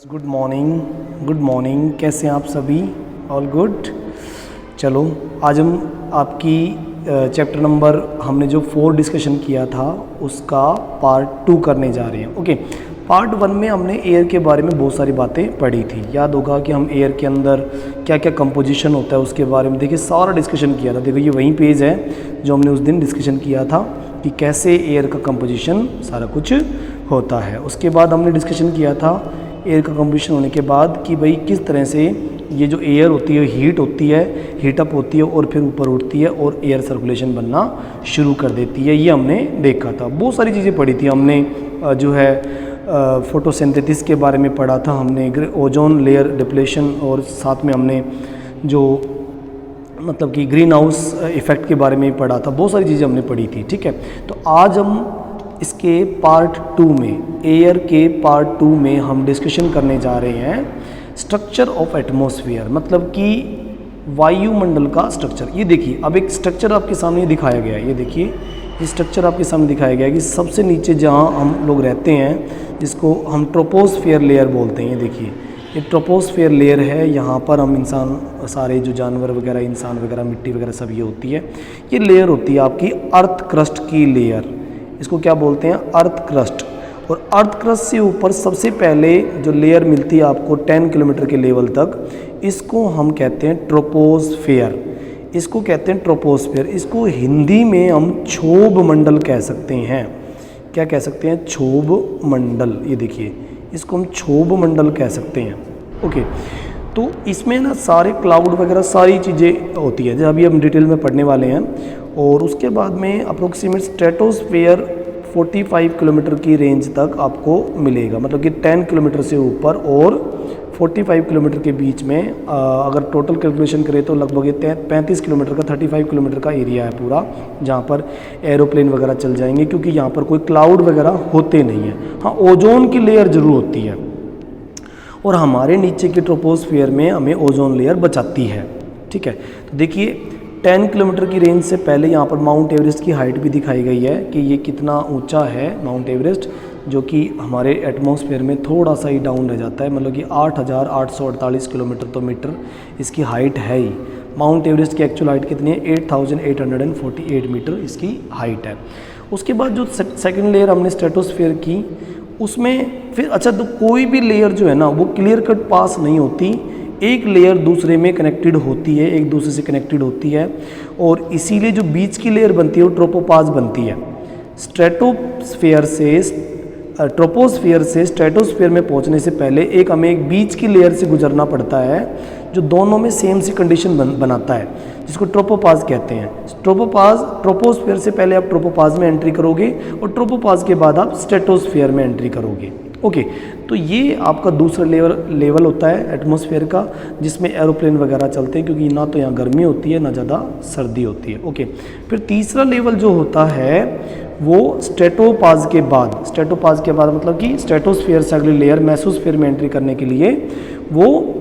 Good morning, कैसे हैं आप सभी? All good. चलो आज हम आपकी चैप्टर नंबर हमने जो 4 डिस्कशन किया था उसका पार्ट 2 करने जा रहे हैं। ओके, पार्ट 1 में हमने एयर के बारे में बहुत सारी बातें पढ़ी थी। याद होगा कि हम एयर के अंदर क्या क्या कंपोजिशन होता है उसके बारे में देखिए सारा डिस्कशन किया था। देखो ये वही पेज है जो हमने उस दिन डिस्कशन किया था कि कैसे एयर का कंपोजिशन सारा कुछ होता है। उसके बाद हमने डिस्कशन किया था एयर का कंपोजिशन होने के बाद कि भाई किस तरह से ये जो एयर होती है हीट होती है, हीटअप होती है और फिर ऊपर उठती है और एयर सर्कुलेशन बनना शुरू कर देती है। ये हमने देखा था, बहुत सारी चीज़ें पढ़ी थी हमने। जो है फोटोसिंथेसिस के बारे में पढ़ा था हमने, ओजोन लेयर डिप्लेशन, और साथ में हमने जो मतलब कि ग्रीन हाउस इफ़ेक्ट के बारे में पढ़ा था। बहुत सारी चीज़ें हमने पढ़ी थी। ठीक है, तो आज हम इसके पार्ट 2 में, एयर के पार्ट 2 में हम डिस्कशन करने जा रहे हैं स्ट्रक्चर ऑफ एटमॉस्फेयर, मतलब कि वायुमंडल का स्ट्रक्चर। ये देखिए अब एक स्ट्रक्चर आपके सामने दिखाया गया है। ये देखिए ये स्ट्रक्चर आपके सामने दिखाया गया है कि सबसे नीचे जहाँ हम लोग रहते हैं जिसको हम ट्रोपोस्फेयर लेयर बोलते हैं। ये देखिए ये ट्रोपोस्फेयर लेयर है, यहाँ पर हम इंसान सारे जो जानवर वगैरह, इंसान वगैरह, मिट्टी वगैरह सब ये होती है। ये लेयर होती है आपकी अर्थ क्रस्ट की लेयर, इसको क्या बोलते हैं? Earth crust. और अर्थ क्रस्ट से ऊपर सबसे पहले जो लेयर मिलती है आपको 10 किलोमीटर के लेवल तक, इसको हम कहते हैं ट्रोपोस्फेयर। इसको कहते हैं ट्रोपोस्फेयर। इसको हिंदी में हम क्षोभ मंडल कह सकते हैं। क्या कह सकते हैं? क्षोभ मंडल। ये देखिए इसको हम क्षोभ मंडल कह सकते हैं। ओके, तो इसमें ना सारे क्लाउड वगैरह सारी चीज़ें होती है जो अभी हम डिटेल में पढ़ने वाले हैं। और उसके बाद में अप्रोक्सीमेट स्ट्रेटोस्फेयर 45 किलोमीटर की रेंज तक आपको मिलेगा, मतलब कि 10 किलोमीटर से ऊपर और 45 किलोमीटर के बीच में। अगर टोटल कैलकुलेशन करें तो लगभग ये 35 किलोमीटर का, 35 किलोमीटर का एरिया है पूरा, जहाँ पर एरोप्लेन वगैरह चल जाएंगे, क्योंकि यहाँ पर कोई क्लाउड वगैरह होते नहीं हैं। हाँ, ओजोन की लेयर ज़रूर होती है और हमारे नीचे के ट्रोपोस्फियर में हमें ओजोन लेयर बचाती है। ठीक है, तो देखिए 10 किलोमीटर की रेंज से पहले यहाँ पर माउंट एवरेस्ट की हाइट भी दिखाई गई है कि ये कितना ऊंचा है माउंट एवरेस्ट, जो कि हमारे एटमॉस्फेयर में थोड़ा सा ही डाउन रह जाता है, मतलब कि 8,848 किलोमीटर तो मीटर इसकी हाइट है ही। माउंट एवरेस्ट की एक्चुअल हाइट कितनी है? 8,848 मीटर इसकी हाइट है। उसके बाद जो सेकेंड लेयर हमने स्ट्रेटोस्फेयर की, उसमें फिर अच्छा तो कोई भी लेयर जो है ना वो क्लियर कट पास नहीं होती, एक लेयर दूसरे में कनेक्टेड होती है, एक दूसरे से कनेक्टेड होती है, और इसीलिए जो बीच की लेयर बनती है वो ट्रोपोपाज बनती है। ट्रोपोस्फेयर से स्ट्रेटोस्फेयर में पहुंचने से पहले हमें एक बीच की लेयर से गुजरना पड़ता है जो दोनों में सेम सी कंडीशन बनाता है, जिसको ट्रोपोपाज कहते हैं। ट्रोपोस्फेयर से पहले आप ट्रोपोपाज में एंट्री करोगे और ट्रोपोपाज के बाद आप स्ट्रेटोस्फेयर में एंट्री करोगे। ओके, तो ये आपका दूसरा लेवल होता है एटमॉस्फेयर का, जिसमें एरोप्लेन वगैरह चलते हैं, क्योंकि ना तो यहाँ गर्मी होती है ना ज़्यादा सर्दी होती है। ओके, फिर तीसरा लेवल जो होता है वो स्ट्रेटोपाज के बाद मतलब कि स्ट्रेटोस्फेयर से अगली लेयर मेसोस्फेयर में एंट्री करने के लिए, वो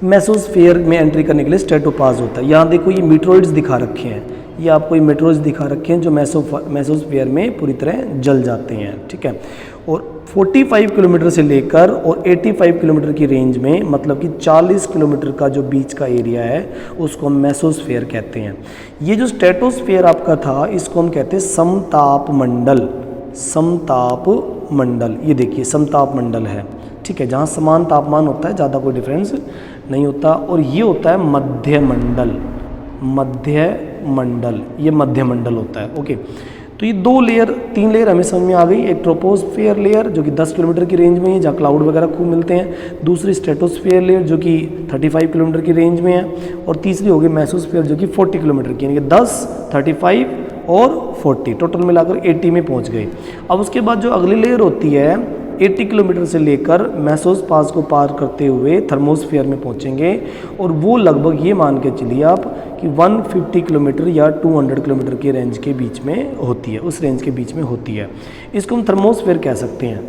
मेसोस्फेयर में एंट्री करने के लिए स्ट्रेटोपाज होता है। यहाँ देखो ये मीटरोइड्स दिखा रखे हैं, ये आपको ये मीटरोइड्स दिखा रखे हैं जो मेसोस्फेयर में पूरी तरह जल जाते हैं। ठीक है, और 45 किलोमीटर से लेकर और 85 किलोमीटर की रेंज में, मतलब कि 40 किलोमीटर का जो बीच का एरिया है उसको हम मेसोस्फेयर कहते हैं। ये जो स्ट्रेटोस्फेयर आपका था इसको हम कहते हैं समताप मंडल। ये देखिए समताप मंडल है। ठीक है, जहाँ समान तापमान होता है, ज़्यादा कोई डिफरेंस नहीं होता। और ये होता है मध्य मंडल, ये मध्य मंडल होता है। ओके, तो ये 3 लेयर हमें समझ में आ गई। एक ट्रोपोस्फेयर लेयर जो कि 10 किलोमीटर की रेंज में है, जहाँ क्लाउड वगैरह खूब मिलते हैं। दूसरी स्ट्रेटोस्फेयर लेयर जो कि 35 किलोमीटर की रेंज में है, और तीसरी होगी मेसोस्फेयर जो कि 40 किलोमीटर की, यानी कि 10, 35 और 40, टोटल मिलाकर 80 में पहुंच गए। अब उसके बाद जो अगली लेयर होती है 80 किलोमीटर से लेकर मेसोस्पाज को पार करते हुए थर्मोस्फेयर में पहुंचेंगे, और वो लगभग ये मान के चलिए आप कि 150 किलोमीटर या 200 किलोमीटर के रेंज के बीच में होती है, उस रेंज के बीच में होती है। इसको हम थर्मोस्फेयर कह सकते हैं।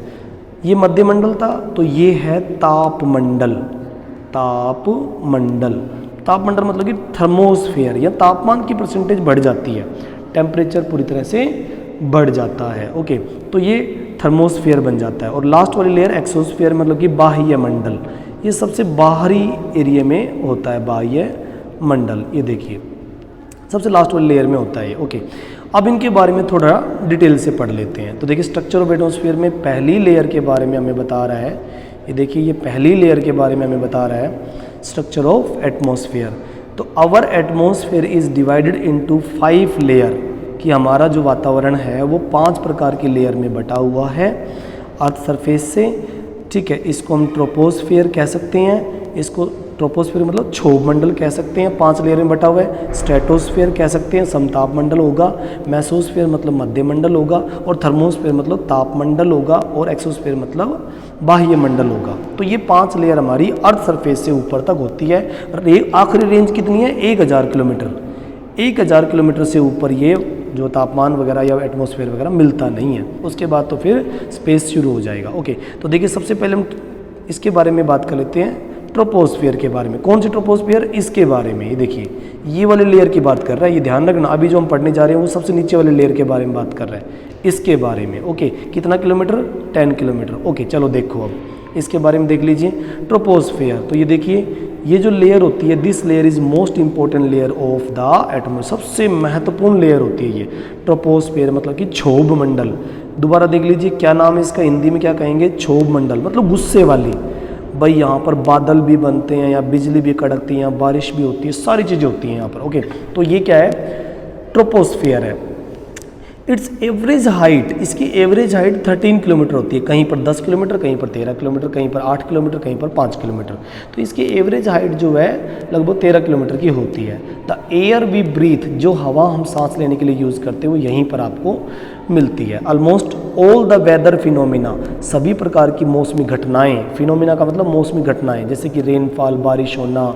ये मध्यमंडल था, तो ये है तापमंडल। तापमंडल मतलब कि थर्मोस्फेयर, या तापमान की परसेंटेज बढ़ जाती है, टेम्परेचर पूरी तरह से बढ़ जाता है। ओके, तो ये थर्मोस्फीयर बन जाता है। और लास्ट वाली लेयर एक्सोस्फीयर मतलब कि बाह्य मंडल, ये सबसे बाहरी एरिया में होता है, बाह्य मंडल। ये देखिए सबसे लास्ट वाली लेयर में होता है ये। ओके, अब इनके बारे में थोड़ा डिटेल से पढ़ लेते हैं। तो देखिए स्ट्रक्चर ऑफ एटमॉस्फेयर में पहली लेयर के बारे में हमें बता रहा है, ये देखिए ये पहली लेयर के बारे में हमें बता रहा है स्ट्रक्चर ऑफ एटमॉस्फेयर। तो our atmosphere is divided into 5 layer, कि हमारा जो वातावरण है वो 5 प्रकार की लेयर में बटा हुआ है अर्थ सरफेस से, ठीक है। इसको हम ट्रोपोस्फेयर कह सकते हैं, इसको ट्रोपोस्फेयर मतलब क्षोभ मंडल कह सकते हैं, 5 लेयर में बटा हुआ है। स्ट्रेटोस्फेयर कह सकते हैं, समताप मंडल होगा। मेसोस्फेयर मतलब मध्य मंडल होगा। और थर्मोस्फेयर मतलब ताप मंडल होगा। और एक्सोस्फेयर मतलब बाह्य मंडल होगा। तो ये 5 लेयर हमारी अर्थ सरफेस से ऊपर तक होती है। आखिरी रेंज कितनी है? 1000 किलोमीटर। 1000 किलोमीटर से ऊपर ये जो तापमान वगैरह या एटमॉस्फेयर वगैरह मिलता नहीं है। उसके बाद तो फिर स्पेस शुरू हो जाएगा। ओके, तो देखिए सबसे पहले हम इसके बारे में बात कर लेते हैं, ट्रोपोस्फियर के बारे में। कौन सी ट्रोपोस्फियर? इसके बारे में। ये देखिए ये वाले लेयर की बात कर रहा है, ये ध्यान रखना। अभी जो हम पढ़ने जा रहे हैं वो सबसे नीचे वाले लेयर के बारे में बात कर रहा है, इसके बारे में। ओके, कितना किलोमीटर? 10 किलोमीटर। ओके, चलो देखो अब इसके बारे में देख लीजिए। ट्रोपोस्फियर, तो ये देखिए ये जो लेयर होती है, this layer is most important layer of the atmosphere, सबसे महत्वपूर्ण लेयर होती है ये ट्रोपोस्फियर, मतलब कि क्षोभ मंडल। दोबारा देख लीजिए क्या नाम है इसका, हिंदी में क्या कहेंगे? क्षोभ मंडल, मतलब गुस्से वाली। भाई यहाँ पर बादल भी बनते हैं, या बिजली भी कड़कती है, या बारिश भी होती है, सारी चीज़ें होती हैं यहाँ पर। ओके, तो ये क्या है? ट्रोपोस्फियर है। इट्स एवरेज हाइट, इसकी एवरेज हाइट 13 किलोमीटर होती है। कहीं पर 10 किलोमीटर, कहीं पर 13 किलोमीटर, कहीं पर 8 किलोमीटर, कहीं पर 5 किलोमीटर। तो इसकी एवरेज हाइट जो है लगभग 13 किलोमीटर की होती है। द एयर वी ब्रीथ, जो हवा हम सांस लेने के लिए यूज़ करते हैं वो यहीं पर आपको मिलती है। Almost all the weather phenomena, सभी प्रकार की मौसमी घटनाएं, फिनोमिना का मतलब मौसमी घटनाएं, जैसे कि रेनफॉल, बारिश होना,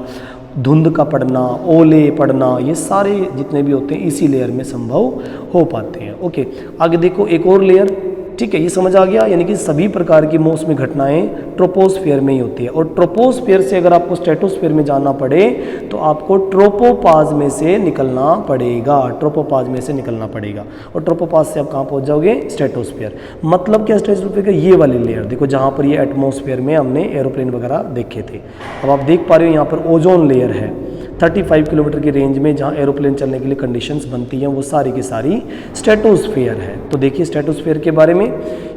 धुंध का पड़ना, ओले पड़ना, ये सारे जितने भी होते हैं इसी लेयर में संभव हो पाते हैं। ओके, आगे देखो एक और लेयर, ठीक है, ये समझ आ गया। यानी कि सभी प्रकार की मौसमी घटनाएं ट्रोपोस्फियर में ही होती है। और ट्रोपोस्फियर से अगर आपको स्ट्रेटोस्फियर में जाना पड़े तो आपको ट्रोपोपाज में से निकलना पड़ेगा, ट्रोपोपाज में से निकलना पड़ेगा। और ट्रोपोपाज से आप कहाँ पहुँच जाओगे? स्ट्रेटोस्फियर। मतलब क्या स्ट्रेटोस्फियर का? ये वाली लेयर देखो जहाँ पर ये एटमॉस्फेयर में हमने एरोप्लेन वगैरह देखे थे। अब आप देख पा रहे हो यहाँ पर ओजोन लेयर है 35 किलोमीटर की रेंज में, जहाँ एरोप्लेन चलने के लिए कंडीशंस बनती हैं, वो सारी की सारी स्ट्रेटोस्फियर है। तो देखिए स्ट्रेटोस्फियर के बारे में,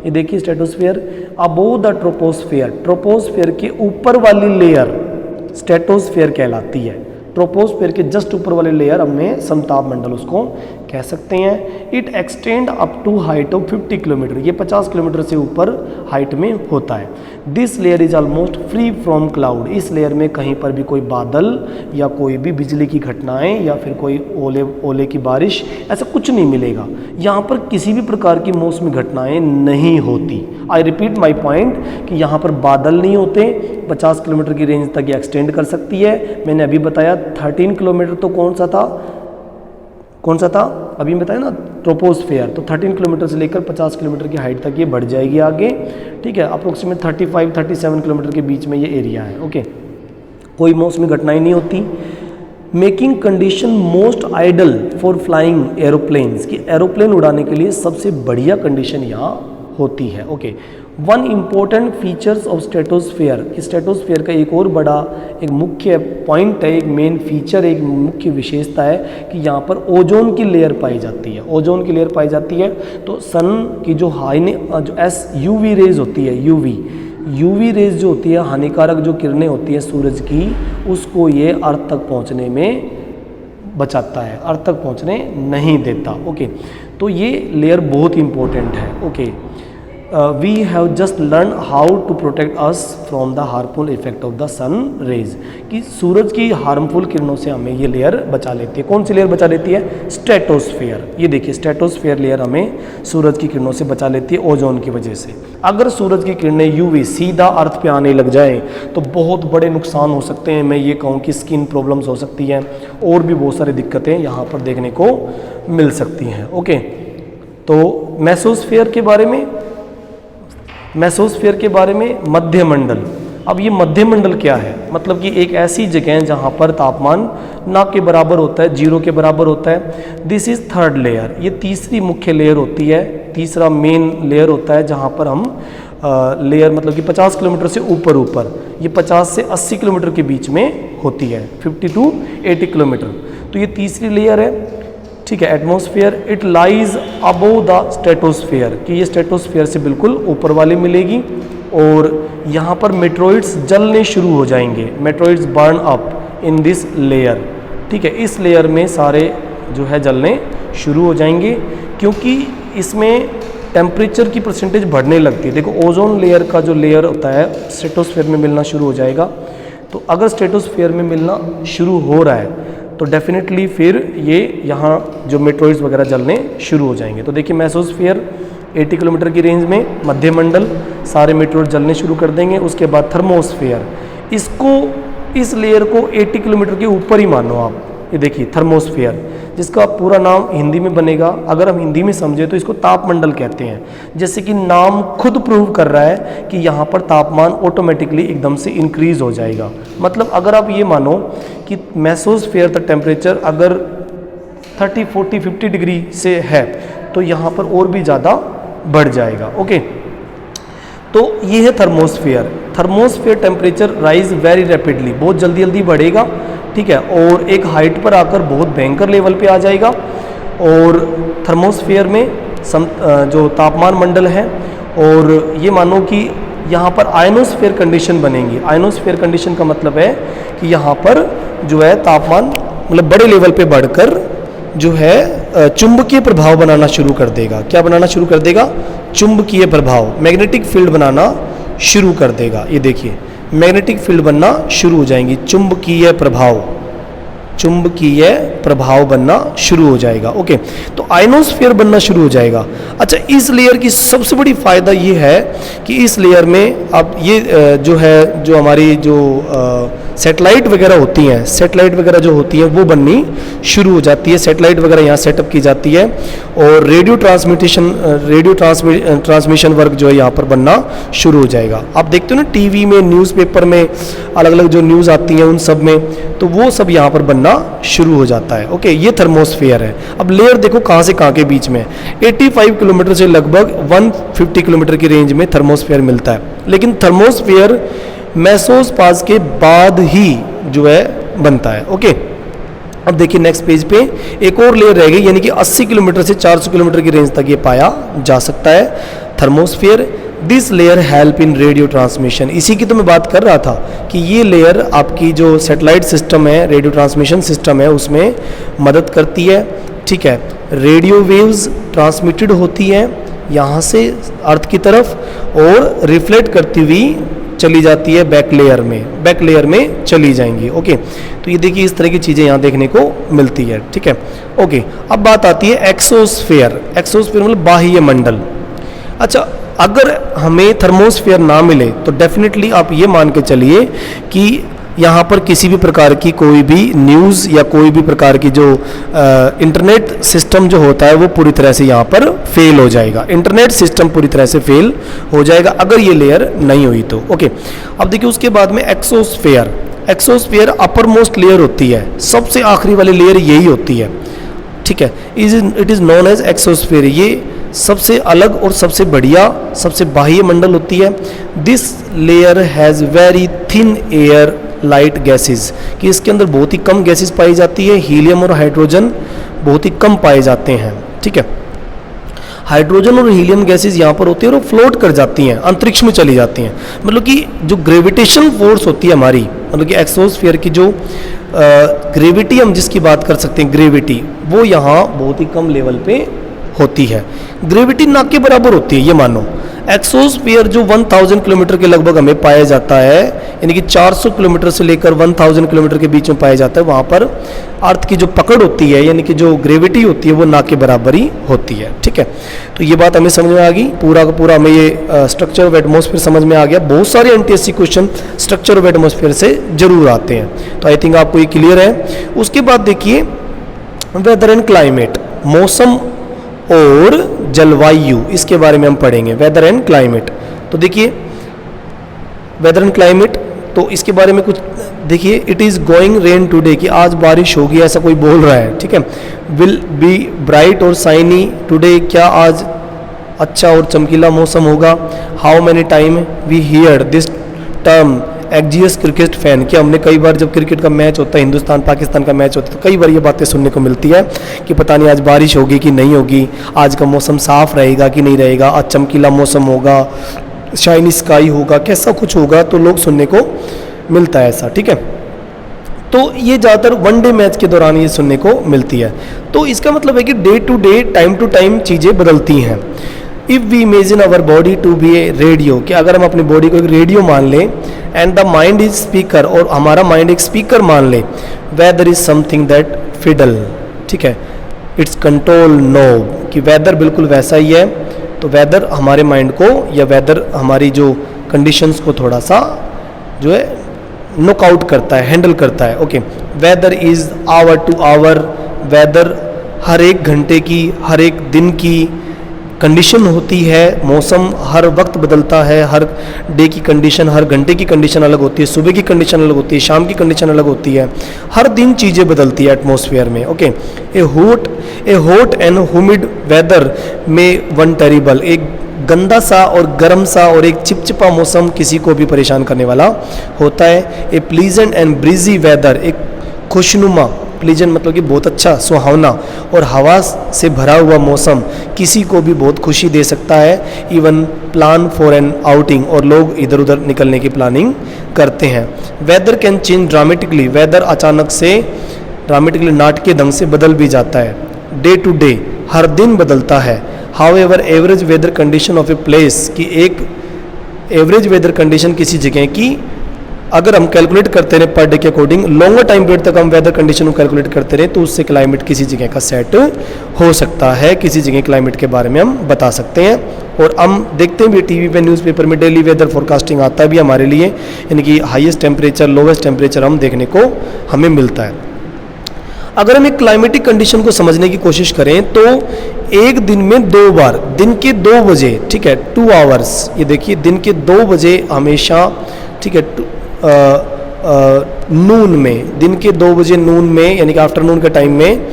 ये देखिए stratosphere above the troposphere, troposphere के ऊपर वाली लेयर स्ट्रेटोस्फियर कहलाती है। ट्रोपोस्फियर के जस्ट ऊपर वाली लेयर हमें समताप मंडल उसको कह सकते हैं। It extend up to height of 50 kilometre, ये 50 किलोमीटर से ऊपर हाइट में होता है। This layer is almost free from cloud, इस लेयर में कहीं पर भी कोई बादल या कोई भी बिजली की घटनाएं या फिर कोई ओले की बारिश, ऐसा कुछ नहीं मिलेगा। यहाँ पर किसी भी प्रकार की मौसमी घटनाएं नहीं होती। आई रिपीट माई पॉइंट कि यहाँ पर बादल नहीं होते। 50 किलोमीटर की रेंज तक ये एक्सटेंड कर सकती है। मैंने अभी बताया 13 किलोमीटर तो कौन सा था अभी बताया ना, ट्रोपोस्फियर। तो 13 किलोमीटर से लेकर 50 किलोमीटर की हाइट तक ये बढ़ जाएगी आगे, ठीक है। अप्रोक्सीमेट 35-37 किलोमीटर के बीच में ये एरिया है। ओके, कोई मौसमी घटनाएं नहीं होती। Making condition most ideal for flying aeroplanes, कि एरोप्लेन उड़ाने के लिए सबसे बढ़िया कंडीशन यहाँ होती है। Okay, one important features of stratosphere, कि स्ट्रेटोस्फियर का एक और बड़ा एक मुख्य पॉइंट है, एक मेन फीचर, एक मुख्य विशेषता है कि यहाँ पर ओजोन की लेयर पाई जाती है। ओजोन की लेयर पाई जाती है तो सन की जो यूवी रेज होती है, यूवी रेज जो होती है, हानिकारक जो किरणें होती है सूरज की, उसको ये अर्थ तक पहुँचने में बचाता है, अर्थ तक पहुँचने नहीं देता। ओके, तो ये लेयर बहुत इंपॉर्टेंट है। Okay, we have just learn how to protect us from the harmful effect of the sun rays, कि सूरज की हार्मफुल किरणों से हमें ये लेयर बचा लेती है। कौन सी लेयर बचा लेती है? स्ट्रेटोस्फियर। ये देखिए स्ट्रेटोस्फियर लेयर हमें सूरज की किरणों से बचा लेती है ओजोन की वजह से। अगर सूरज की किरणें यूवी सीधा अर्थ पे आने लग जाएं तो बहुत बड़े नुकसान हो सकते हैं। मैं ये कहूँ कि स्किन प्रॉब्लम्स हो सकती हैं और भी बहुत सारी दिक्कतें यहाँ पर देखने को मिल सकती हैं। ओके, तो मेसोस्फियर के बारे में, मध्य मंडल, अब ये मध्यमंडल क्या है, मतलब कि एक ऐसी जगह है जहाँ पर तापमान ना के बराबर होता है, 0 के बराबर होता है। दिस इज़ थर्ड लेयर, ये तीसरी मुख्य लेयर होती है, तीसरा मेन लेयर होता है जहाँ पर हम लेयर मतलब कि 50 किलोमीटर से ऊपर ये 50 से 80 किलोमीटर के बीच में होती है, 50 to 80 किलोमीटर। तो ये तीसरी लेयर है, ठीक है, atmosphere. It lies above the stratosphere, कि ये स्ट्रेटोस्फेयर से बिल्कुल ऊपर वाले मिलेगी। और यहाँ पर मेट्रोइड्स जलने शुरू हो जाएंगे, meteoroids burn up in this layer, ठीक है। इस लेयर में सारे जो है जलने शुरू हो जाएंगे, क्योंकि इसमें टेम्परेचर की परसेंटेज बढ़ने लगती है। देखो ओजोन लेयर का जो लेयर होता है स्ट्रेटोस्फेयर में मिलना शुरू हो जाएगा। तो अगर स्ट्रेटोस्फेयर में मिलना शुरू हो रहा है तो डेफिनेटली फिर ये यहाँ जो मेट्रोइड्स वगैरह जलने शुरू हो जाएंगे। तो देखिए मेसोस्फेयर 80 किलोमीटर की रेंज में, मध्यमंडल सारे मेट्रोइड जलने शुरू कर देंगे। उसके बाद थर्मोस्फेयर, इसको इस लेयर को 80 किलोमीटर के ऊपर ही मानो आप। ये देखिए थर्मोस्फेयर, जिसका पूरा नाम हिंदी में बनेगा, अगर हम हिंदी में समझे तो इसको तापमंडल कहते हैं। जैसे कि नाम खुद प्रूव कर रहा है कि यहाँ पर तापमान ऑटोमेटिकली एकदम से इंक्रीज हो जाएगा। मतलब अगर आप ये मानो कि मेसोस्फेयर का टेम्परेचर अगर 30, 40, 50 डिग्री से है तो यहाँ पर और भी ज़्यादा बढ़ जाएगा। ओके, तो ये है thermosphere. Thermosphere temperature rise very rapidly, बहुत जल्दी जल्दी बढ़ेगा, ठीक है, और एक हाइट पर आकर बहुत भयंकर लेवल पे आ जाएगा। और थर्मोस्फेयर में जो तापमान मंडल है, और ये मानो कि यहाँ पर आयनोस्फेयर कंडीशन बनेंगी। आयनोस्फेयर कंडीशन का मतलब है कि यहाँ पर जो है तापमान मतलब बड़े लेवल पे बढ़कर जो है चुंबकीय प्रभाव बनाना शुरू कर देगा। क्या बनाना शुरू कर देगा? चुंबकीय प्रभाव, मैग्नेटिक फील्ड बनाना शुरू कर देगा। ये देखिए मैग्नेटिक फील्ड बनना शुरू हो जाएंगी, चुंबकीय प्रभाव बनना शुरू हो जाएगा। ओके, तो आयनोस्फीयर बनना शुरू हो जाएगा। अच्छा, इस लेयर की सबसे बड़ी फायदा ये है कि इस लेयर में अब ये जो हमारी जो सैटेलाइट वगैरह होती हैं, सैटेलाइट वगैरह जो होती हैं वो बननी शुरू हो जाती है। सैटेलाइट वगैरह यहाँ सेटअप की जाती है और रेडियो ट्रांसमिशन वर्क जो है यहाँ पर बनना शुरू हो जाएगा। आप देखते हो ना टीवी में, न्यूज़पेपर में अलग अलग जो न्यूज़ आती हैं उन सब में, तो वो सब यहाँ पर बनना शुरू हो जाता है। ओके, ये थर्मोस्फेयर है। अब लेयर देखो कहाँ से कहाँ के बीच में, 85 किलोमीटर से लगभग 150 किलोमीटर की रेंज में थर्मोस्फेयर मिलता है। लेकिन थर्मोस्फेयर मेसोस्पाज के बाद ही जो है बनता है। ओके, अब देखिए नेक्स्ट पेज पे एक और लेयर रह गई, यानी कि 80 किलोमीटर से 400 किलोमीटर की रेंज तक ये पाया जा सकता है thermosphere. This layer help in radio transmission, इसी की तो मैं बात कर रहा था कि ये लेयर आपकी जो सैटेलाइट सिस्टम है, रेडियो ट्रांसमिशन सिस्टम है, उसमें मदद करती है। ठीक है, रेडियो वेव्स ट्रांसमिटेड होती हैं यहाँ से अर्थ की तरफ और रिफ्लेक्ट करती हुई चली जाती है बैक लेयर में चली जाएंगी। ओके, तो ये देखिए इस तरह की चीज़ें यहाँ देखने को मिलती है। ठीक है, ओके, अब बात आती है एक्सोस्फेयर। एक्सोस्फेयर मतलब बाह्य मंडल। अच्छा, अगर हमें थर्मोस्फेयर ना मिले तो डेफिनेटली आप ये मान के चलिए कि यहाँ पर किसी भी प्रकार की कोई भी न्यूज़ या कोई भी प्रकार की जो इंटरनेट सिस्टम जो होता है वो पूरी तरह से यहाँ पर फेल हो जाएगा। इंटरनेट सिस्टम पूरी तरह से फेल हो जाएगा अगर ये लेयर नहीं हुई तो। ओके, अब देखिए उसके बाद में exosphere. Exosphere upper most layer होती है, सबसे आखिरी वाली लेयर यही होती है। ठीक है, it is known as exosphere. ये सबसे अलग और सबसे बढ़िया, सबसे बाह्य मंडल होती है। This layer has very thin air light gases, कि इसके अंदर बहुत ही कम गैसेस पाई जाती है। हीलियम और हाइड्रोजन बहुत ही कम पाए जाते हैं। ठीक है, हाइड्रोजन और हीलियम गैसेस यहाँ पर होती है और वो फ्लोट कर जाती हैं, अंतरिक्ष में चली जाती हैं। मतलब कि जो ग्रेविटेशन फोर्स होती है हमारी, मतलब कि एक्सोस्फेयर की जो ग्रेविटी हम जिसकी बात कर सकते हैं, ग्रेविटी, वो यहाँ बहुत ही कम लेवल पे होती है। ग्रेविटी ना के बराबर होती है, ये मानो। एक्सोस्फीयर जो 1000 किलोमीटर के लगभग हमें पाया जाता है, यानी कि 400 किलोमीटर से लेकर 1000 किलोमीटर के बीच में पाया जाता है, वहाँ पर अर्थ की जो पकड़ होती है, यानी कि जो ग्रेविटी होती है, वो ना के बराबर ही होती है। ठीक है, तो ये बात हमें समझ में आ गई। पूरा का पूरा हमें ये स्ट्रक्चर ऑफ एटमॉस्फेयर समझ में आ गया। बहुत सारे NTSC question structure of atmosphere से जरूर आते हैं, तो आई थिंक आपको ये क्लियर है। उसके बाद देखिए वेदर एंड क्लाइमेट, मौसम और जलवायु, इसके बारे में हम पढ़ेंगे, वेदर एंड क्लाइमेट। तो देखिए वेदर एंड क्लाइमेट, तो इसके बारे में कुछ देखिए, it is going rain today, कि आज बारिश होगी ऐसा कोई बोल रहा है, ठीक है। विल बी ब्राइट और साइनी टुडे, क्या आज अच्छा और चमकीला मौसम होगा। How many time we hear this term anxious cricket fan, कि हमने कई बार जब क्रिकेट का मैच होता है, हिंदुस्तान पाकिस्तान का मैच होता है, तो कई बार ये बातें सुनने को मिलती है कि पता नहीं आज बारिश होगी कि नहीं होगी, आज का मौसम साफ रहेगा कि नहीं रहेगा, आज चमकीला मौसम होगा, शाइनी स्काई होगा, कैसा कुछ होगा, तो लोग सुनने को मिलता है ऐसा, ठीक है। तो ये ज़्यादातर वनडे मैच के दौरान ये सुनने को मिलती है। तो इसका मतलब है कि day to day, time to time चीज़ें बदलती हैं। If we imagine our body to be a radio, कि अगर हम अपनी बॉडी को एक रेडियो मान लें, and the mind is speaker, और हमारा माइंड एक स्पीकर मान लें, weather is something that fiddle, ठीक है, इट्स कंट्रोल नोब, कि वेदर बिल्कुल वैसा ही है। तो वेदर हमारे माइंड को, या वेदर हमारी जो कंडीशंस को थोड़ा सा जो है नॉकआउट करता है, हैंडल करता है। Okay, weather is hour to hour, weather हर एक घंटे की, हर एक दिन की कंडीशन होती है, मौसम हर वक्त बदलता है, हर डे की कंडीशन, हर घंटे की कंडीशन अलग होती है, सुबह की कंडीशन अलग होती है, शाम की कंडीशन अलग होती है, हर दिन चीज़ें बदलती है एटमॉस्फेयर में। Okay, a hot and humid weather में वन टेरिबल, एक गंदा सा और गर्म सा और एक चिपचिपा मौसम किसी को भी परेशान करने वाला होता है। ए प्लीजेंट एंड ब्रीजी वेदर, एक खुशनुमा, प्लीजेंट मतलब कि बहुत अच्छा, सुहावना और हवा से भरा हुआ मौसम किसी को भी बहुत खुशी दे सकता है। Even plan for an outing, और लोग इधर उधर निकलने की प्लानिंग करते हैं। Weather can change dramatically, weather अचानक से ड्रामेटिकली नाटकीय ढंग से बदल भी जाता है। डे टू डे, हर दिन बदलता है। However average weather condition of a place, की एक एवरेज वेदर कंडीशन किसी जगह की अगर हम कैलकुलेट करते रहे पर डे के अकॉर्डिंग, लॉन्गर टाइम पीरियड तक हम वेदर कंडीशन को कैलकुलेट करते रहे, तो उससे क्लाइमेट किसी जगह का सेट हो सकता है, किसी जगह क्लाइमेट के बारे में हम बता सकते हैं। और हम देखते हैं भी टीवी पे, न्यूज़पेपर में डेली वेदर फोरकास्टिंग आता है भी हमारे लिए, यानी कि हाईएस्ट टेम्परेचर, लोवेस्ट टेम्परेचर हम देखने को हमें मिलता है। अगर हम एक क्लाइमेटिक कंडीशन को समझने की कोशिश करें तो एक दिन में 2 बार, दिन के 2 बजे, ठीक है, 2 आवर्स, ये देखिए दिन के 2 बजे हमेशा, ठीक है, नून में, दिन के 2 बजे नून में, यानी कि आफ्टरनून के टाइम में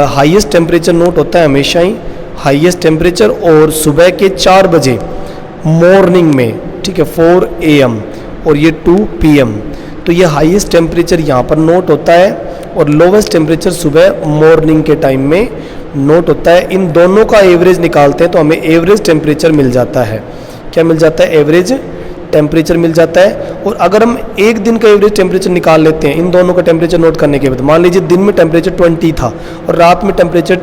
हाईएस्ट टेम्परेचर नोट होता है हमेशा ही, हाईएस्ट टेम्परेचर। और सुबह के 4 बजे मॉर्निंग में, ठीक है, 4 AM, और ये 2 PM, तो ये हाईएस्ट टेम्परेचर यहाँ पर नोट होता है, और लोवेस्ट टेम्परेचर सुबह मॉर्निंग के टाइम में नोट होता है। इन दोनों का एवरेज निकालते हैं तो हमें एवरेज टेम्परेचर मिल जाता है। क्या मिल जाता है? एवरेज टेम्परेचर मिल जाता है। और अगर हम एक दिन का एवरेज टेम्परेचर निकाल लेते हैं इन दोनों का टेम्परेचर नोट करने के बाद, मान लीजिए दिन में टेम्परेचर 20 था और रात में टेम्परेचर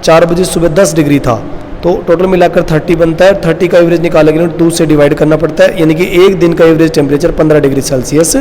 4 बजे सुबह 10 डिग्री था, तो टोटल मिलाकर 30 बनता है। 30 का एवरेज निकालने के लिए 2 से डिवाइड करना पड़ता है, यानी कि एक दिन का एवरेज टेम्परेचर 15 डिग्री सेल्सियस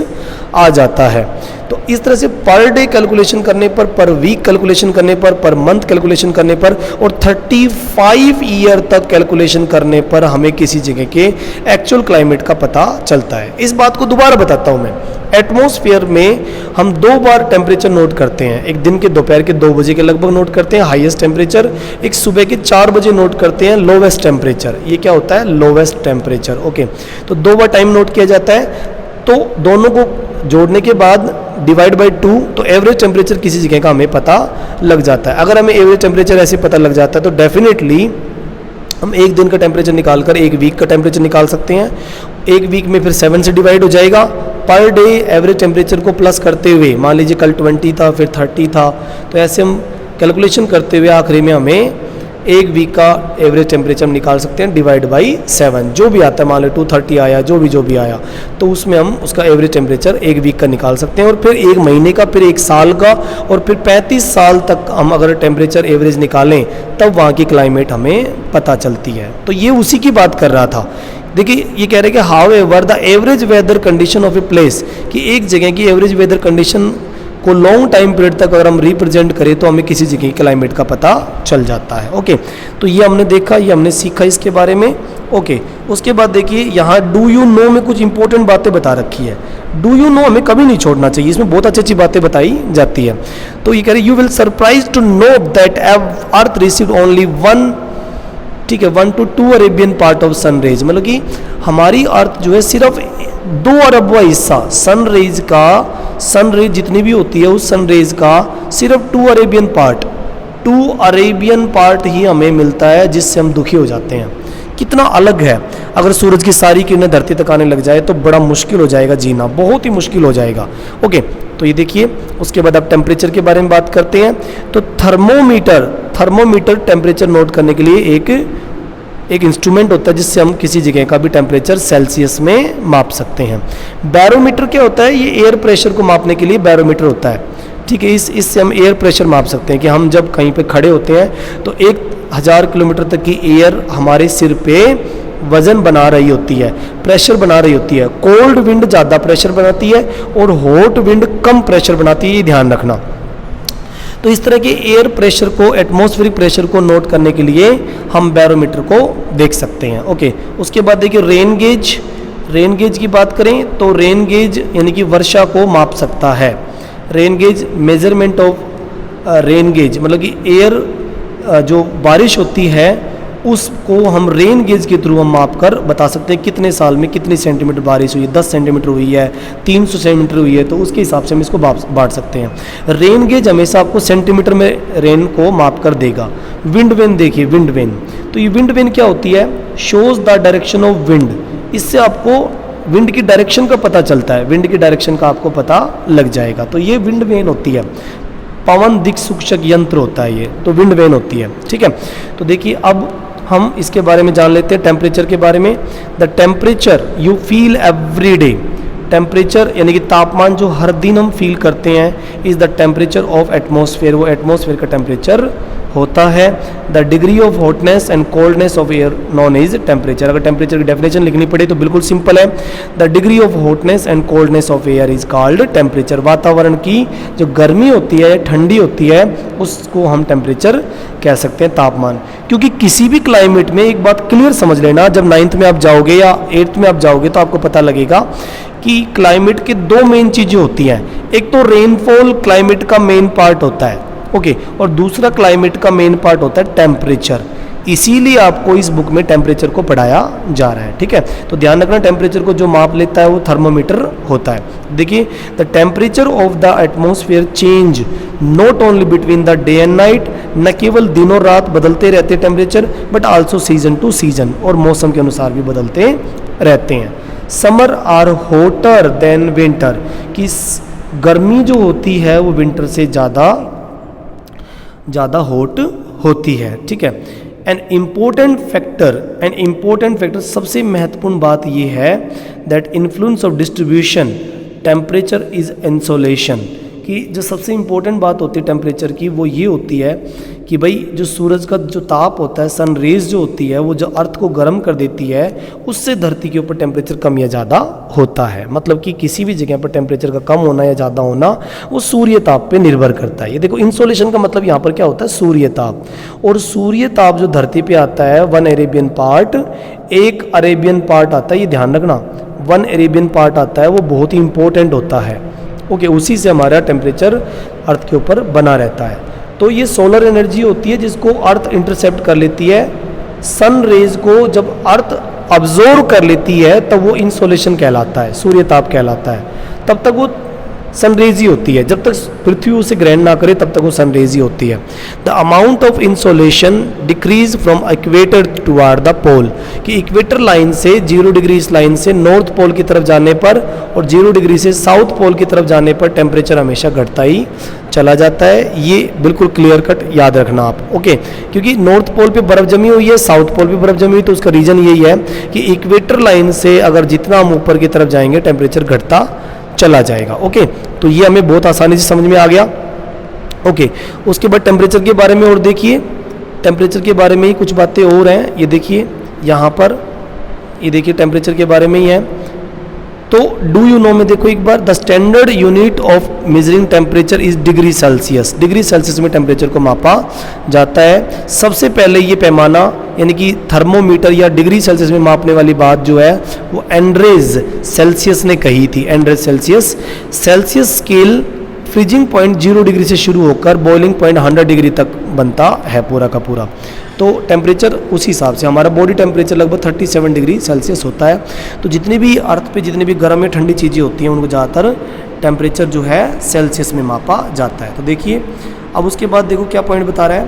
आ जाता है। तो इस तरह से पर डे कैलकुलेशन करने पर वीक कैलकुलेशन करने पर मंथ कैलकुलेशन करने पर और 35 ईयर तक कैलकुलेशन करने पर हमें किसी जगह के एक्चुअल क्लाइमेट का पता चलता है। इस बात को दोबारा बताता हूँ मैं। एटमॉस्फेयर में हम 2 बार टेम्परेचर नोट करते हैं, एक दिन के दोपहर के 2 बजे के लगभग नोट करते हैं हाईएस्ट टेम्परेचर, एक सुबह के 4 बजे नोट करते हैं लोवेस्ट टेम्परेचर। ये क्या होता है? Lowest temperature. ओके, तो 2 बार टाइम नोट किया जाता है। तो दोनों को जोड़ने के बाद डिवाइड बाई 2, तो एवरेज टेम्परेचर किसी जगह का हमें पता लग जाता है। अगर हमें एवरेज टेम्परेचर ऐसे पता लग जाता है तो डेफिनेटली हम एक दिन का टेम्परेचर निकालकर एक वीक का टेम्परेचर निकाल सकते हैं। एक वीक में फिर 7 से डिवाइड हो जाएगा। पर डे एवरेज टेम्परेचर को प्लस करते हुए, मान लीजिए कल 20 था फिर 30 था, तो ऐसे हम कैलकुलेशन करते हुए आखिरी में हमें एक वीक का एवरेज टेम्परेचर हम निकाल सकते हैं डिवाइड बाई 7, जो भी आता है, मान लो 230 आया, जो भी आया, तो उसमें हम उसका एवरेज टेम्परेचर एक वीक का निकाल सकते हैं। और फिर एक महीने का, फिर एक साल का, और फिर 35 साल तक हम अगर टेम्परेचर एवरेज निकालें तब वहाँ की क्लाइमेट हमें पता चलती है। तो ये उसी की बात कर रहा था। देखिए ये कह रहे हैं कि however the average weather condition of a place, कि एक जगह की एवरेज वेदर कंडीशन को लॉन्ग टाइम पीरियड तक अगर हम रिप्रेजेंट करें तो हमें किसी जगह क्लाइमेट का पता चल जाता है। ओके, तो ये हमने देखा, ये हमने सीखा इसके बारे में। ओके, उसके बाद देखिए यहाँ डू यू नो में कुछ इंपॉर्टेंट बातें बता रखी है। डू यू नो हमें कभी नहीं छोड़ना चाहिए, इसमें बहुत अच्छी अच्छी बातें बताई जाती है। तो ये कह रहे you will surprise to know that earth received only 1 ठीक है, 1 to 2 अरेबियन पार्ट ऑफ सन रेज, मतलब कि हमारी अर्थ जो है सिर्फ 2 अरबवा हिस्सा सन रेज जितनी भी होती है उस सन रेज का सिर्फ 2 अरेबियन पार्ट ही हमें मिलता है, जिससे हम दुखी हो जाते हैं। कितना अलग है। अगर सूरज की सारी किरणें धरती तक आने लग जाए तो बड़ा मुश्किल हो जाएगा जीना, बहुत ही मुश्किल हो जाएगा। ओके, तो ये देखिए, उसके बाद अब टेम्परेचर के बारे में बात करते हैं। तो थर्मोमीटर टेम्परेचर नोट करने के लिए एक इंस्ट्रूमेंट होता है जिससे हम किसी जगह का भी टेम्परेचर सेल्सियस में माप सकते हैं। बैरोमीटर क्या होता है? ये एयर प्रेशर को मापने के लिए बैरोमीटर होता है, ठीक है। इससे हम एयर प्रेशर माप सकते हैं कि हम जब कहीं पे खड़े होते हैं तो 1000 किलोमीटर तक की एयर हमारे सिर पे वजन बना रही होती है, प्रेशर बना रही होती है। कोल्ड विंड ज़्यादा प्रेशर बनाती है और हॉट विंड कम प्रेशर बनाती है, ये ध्यान रखना। तो इस तरह के एयर प्रेशर को, एटमॉस्फेरिक प्रेशर को नोट करने के लिए हम बैरोमीटर को देख सकते हैं। ओके, उसके बाद देखिए रेन गेज की बात करें तो रेन गेज यानी कि वर्षा को माप सकता है। Rain gauge measurement of rain gauge, मतलब कि एयर जो बारिश होती है उसको हम रेन गेज के थ्रू हम माप कर बता सकते हैं कितने साल में कितनी सेंटीमीटर बारिश हुई है। 10 सेंटीमीटर हुई है, 300 सेंटीमीटर हुई है, तो उसके हिसाब से हम इसको बांट सकते हैं। रेन गेज हमेशा आपको सेंटीमीटर में रेन को माप कर देगा। विंड वेन देखिए, विंड वेन, तो ये विंड वेन क्या होती है? Shows the direction of wind. इससे आपको विंड की डायरेक्शन का पता चलता है, विंड की डायरेक्शन का आपको पता लग जाएगा। तो ये विंड वेन होती है, पवन दिक्सूचक यंत्र होता है ये, तो विंड वेन होती है, ठीक है। तो देखिए अब हम इसके बारे में जान लेते हैं, टेम्परेचर के बारे में। The temperature you feel every day, temperature यानी कि तापमान जो हर दिन हम फील करते हैं, is the temperature of atmosphere, वो एटमॉस्फेयर का टेम्परेचर होता है। The degree of hotness and coldness of air non is temperature. अगर टेम्परेचर की डेफिनेशन लिखनी पड़े तो बिल्कुल सिंपल है, the degree of hotness and coldness of air is called temperature. वातावरण की जो गर्मी होती है, ठंडी होती है, उसको हम टेम्परेचर कह सकते हैं, तापमान। क्योंकि किसी भी क्लाइमेट में एक बात क्लियर समझ लेना, जब 9th में आप जाओगे या 8th में आप जाओगे तो आपको पता लगेगा कि क्लाइमेट के 2 मेन चीज़ें होती हैं। एक तो रेनफॉल क्लाइमेट का मेन पार्ट होता है, ओके, और दूसरा क्लाइमेट का मेन पार्ट होता है टेम्परेचर। इसीलिए आपको इस बुक में टेम्परेचर को पढ़ाया जा रहा है, ठीक है। तो ध्यान रखना, टेम्परेचर को जो माप लेता है वो थर्मोमीटर होता है। देखिए, the temperature of the atmosphere change not only between the day and night, न केवल दिनों रात बदलते रहते हैं temperature, but also season to season, और मौसम के अनुसार भी बदलते रहते हैं। Summer are hotter than winter, कि गर्मी जो होती है वो विंटर से ज़्यादा हॉट होती है, ठीक है। एन इम्पोर्टेंट फैक्टर, सबसे महत्वपूर्ण बात ये है that influence of distribution temperature is insolation, कि जो सबसे इम्पोर्टेंट बात होती है टेम्परेचर की वो ये होती है कि भाई जो सूरज का जो ताप होता है, सन रेज जो होती है, वो जो अर्थ को गर्म कर देती है, उससे धरती के ऊपर टेम्परेचर कम या ज़्यादा होता है। मतलब कि किसी भी जगह पर टेम्परेचर का कम होना या ज़्यादा होना वो सूर्य ताप पे निर्भर करता है। ये देखो, इंसोलेशन का मतलब यहाँ पर क्या होता है? सूर्य ताप। और सूर्य ताप जो धरती पे आता है, 1 अरेबियन पार्ट, 1 अरेबियन पार्ट आता है, ये ध्यान रखना, 1 अरेबियन पार्ट आता है, वो बहुत ही इंपॉर्टेंट होता है, ओके। उसी से हमारा टेम्परेचर अर्थ के ऊपर बना रहता है। तो ये सोलर एनर्जी होती है जिसको अर्थ इंटरसेप्ट कर लेती है। सन रेज को जब अर्थ अब्जॉर्व कर लेती है तब वो इंसोलेशन कहलाता है, सूर्य ताप कहलाता है। तब तक वो सनरेज ही होती है, जब तक पृथ्वी उसे ग्रहण ना करे तब तक वो सनरेज ही होती है। The amount of insolation decreases from equator toward the pole, कि इक्वेटर लाइन से 0 डिग्री इस लाइन से नॉर्थ पोल की तरफ जाने पर और 0 डिग्री से साउथ पोल की तरफ जाने पर टेम्परेचर हमेशा घटता ही चला जाता है। ये बिल्कुल क्लियर कट याद रखना आप, ओके। क्योंकि नॉर्थ पोल पे बर्फ जमी हुई है, साउथ पोल पे बर्फ जमी हुई, तो उसका रीजन यही है कि इक्वेटर लाइन से अगर जितना हम ऊपर की तरफ जाएंगे टेम्परेचर घटता चला जाएगा, ओके। तो ये हमें बहुत आसानी से समझ में आ गया, ओके। उसके बाद टेम्परेचर के बारे में और देखिए, टेम्परेचर के बारे में ही कुछ बातें और हैं। ये देखिए यहाँ पर, ये देखिए टेम्परेचर के बारे में ही है। तो डू यू नो में देखो एक बार, the standard unit of measuring temperature is degree Celsius. Degree Celsius में टेम्परेचर को मापा जाता है। सबसे पहले ये पैमाना यानी कि थर्मोमीटर या डिग्री सेल्सियस में मापने वाली बात जो है वो एंड्रेज सेल्सियस ने कही थी। Anders Celsius scale freezing point 0 degree से शुरू होकर बॉइलिंग पॉइंट 100 डिग्री तक बनता है पूरा का पूरा। तो टेम्परेचर उस हिसाब से हमारा बॉडी टेम्परेचर लगभग 37 डिग्री सेल्सियस होता है। तो जितनी भी अर्थ पे जितनी भी गर्म या ठंडी चीज़ें होती हैं उनको ज़्यादातर टेम्परेचर जो है सेल्सियस में मापा जाता है। तो देखिए अब उसके बाद देखो क्या पॉइंट बता रहा है,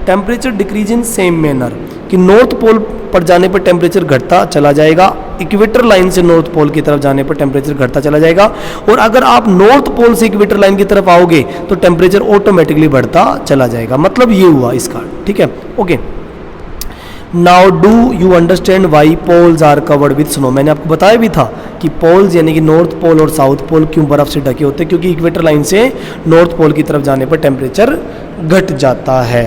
temperature decrease in same manner, कि नॉर्थ पोल पर जाने पर टेम्परेचर घटता चला जाएगा, इक्वेटर लाइन से नॉर्थ पोल की तरफ जाने पर टेम्परेचर घटता चला जाएगा, और अगर आप नॉर्थ पोल से इक्वेटर लाइन की तरफ आओगे तो टेम्परेचर ऑटोमेटिकली बढ़ता चला जाएगा। मतलब ये हुआ इसका, ठीक है, okay. Now do you understand why poles are covered with snow. मैंने आपको बताया भी था कि पोल्स यानी कि नॉर्थ पोल और साउथ पोल क्यों बर्फ से ढके होते हैं, क्योंकि इक्वेटर लाइन से नॉर्थ पोल की तरफ जाने पर टेम्परेचर घट जाता है।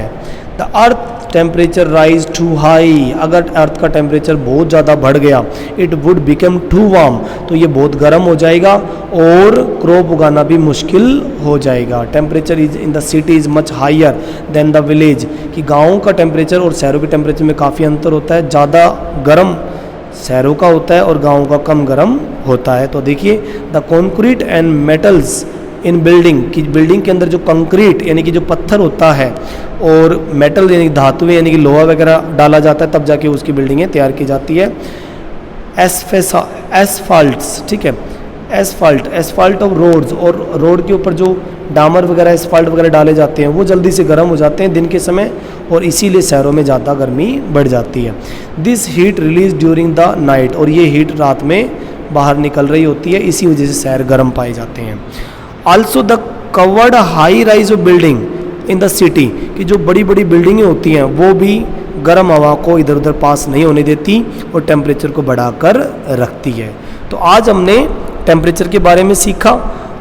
The earth temperature rise too high, अगर अर्थ का टेम्परेचर बहुत ज़्यादा बढ़ गया, it would become too warm, तो ये बहुत गर्म हो जाएगा और क्रॉप उगाना भी मुश्किल हो जाएगा। Temperature is in the city is much higher than the village, कि गाँव का टेम्परेचर और शहरों के टेम्परेचर में काफ़ी अंतर होता है, ज़्यादा गर्म शहरों का होता है और गाँव का कम गर्म होता है। तो देखिए the concrete and metals in building, की बिल्डिंग के अंदर जो कंक्रीट यानी कि जो पत्थर होता है और मेटल यानी कि धातुएं यानी कि लोहा वगैरह डाला जाता है तब जाके उसकी बिल्डिंगें तैयार की जाती है। एसफाल्ट्स, ठीक है, एसफाल्ट ऑफ रोड्स, और रोड के ऊपर जो डामर वगैरह एसफाल्ट वगैरह डाले जाते हैं वो जल्दी से गर्म हो जाते हैं दिन के समय, और इसीलिए शहरों में ज़्यादा गर्मी बढ़ जाती है। This heat release during the night, और ये हीट रात में बाहर निकल रही होती है, इसी वजह से शहर गर्म पाए जाते हैं। Also the covered high rise of building in the city, कि जो बड़ी बड़ी बिल्डिंगें होती हैं वो भी गर्म हवा को इधर उधर पास नहीं होने देती और टेम्परेचर को बढ़ाकर रखती है। तो आज हमने टेम्परेचर के बारे में सीखा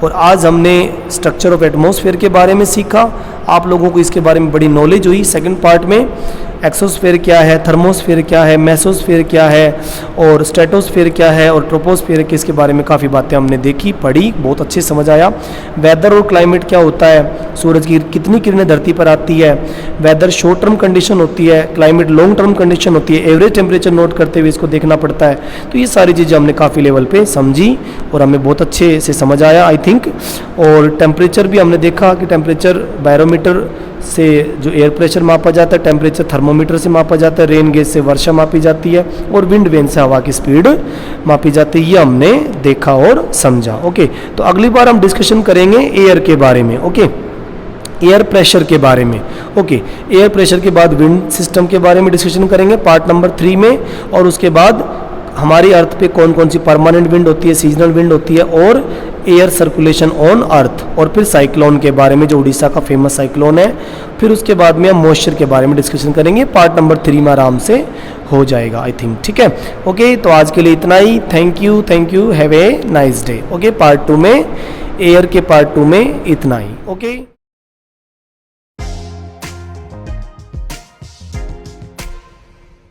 और आज हमने स्ट्रक्चर ऑफ एटमॉस्फेयर के बारे में सीखा। आप लोगों को इसके बारे में बड़ी नॉलेज हुई। सेकंड पार्ट में एक्सोस्फेयर क्या है, थर्मोस्फेयर क्या है, मेसोस्फेयर क्या है और स्ट्रेटोस्फेयर क्या है और ट्रोपोस्फेयर के इसके बारे में काफ़ी बातें हमने देखी, पढ़ी, बहुत अच्छे समझ आया। वेदर और क्लाइमेट क्या होता है, सूरज की कितनी किरणें धरती पर आती है, वेदर शॉर्ट टर्म कंडीशन होती है, क्लाइमेट लॉन्ग टर्म कंडीशन होती है, एवरेज टेम्परेचर नोट करते हुए इसको देखना पड़ता है। तो ये सारी चीज़ें हमने काफ़ी लेवल पे समझी और हमें बहुत अच्छे से समझ आया आई थिंक। और टेम्परेचर भी हमने देखा कि टेम्परेचर बैरोमीटर से जो एयर प्रेशर मापा जाता है, टेम्परेचर थर्मोमीटर से मापा जाता है, रेन गेज से वर्षा मापी जाती है और विंड वेन से हवा की स्पीड मापी जाती है। ये हमने देखा और समझा। ओके, तो अगली बार हम डिस्कशन करेंगे एयर के बारे में। ओके, एयर प्रेशर के बारे में। ओके, एयर प्रेशर के बाद विंड सिस्टम के बारे में डिस्कशन करेंगे पार्ट नंबर 3 में, और उसके बाद हमारी अर्थ पे कौन कौन सी परमानेंट विंड होती है, सीजनल विंड होती है और एयर सर्कुलेशन ऑन अर्थ, और फिर साइक्लोन के बारे में जो उड़ीसा का फेमस साइक्लोन है। फिर उसके बाद में हम मॉइस्चर के बारे में डिस्कशन करेंगे। पार्ट नंबर 3 में आराम से हो जाएगा आई थिंक, ठीक है। ओके, तो आज के लिए इतना ही। Thank you, have a nice day. Okay, part 2 में एयर के पार्ट 2 में इतना ही। ओके।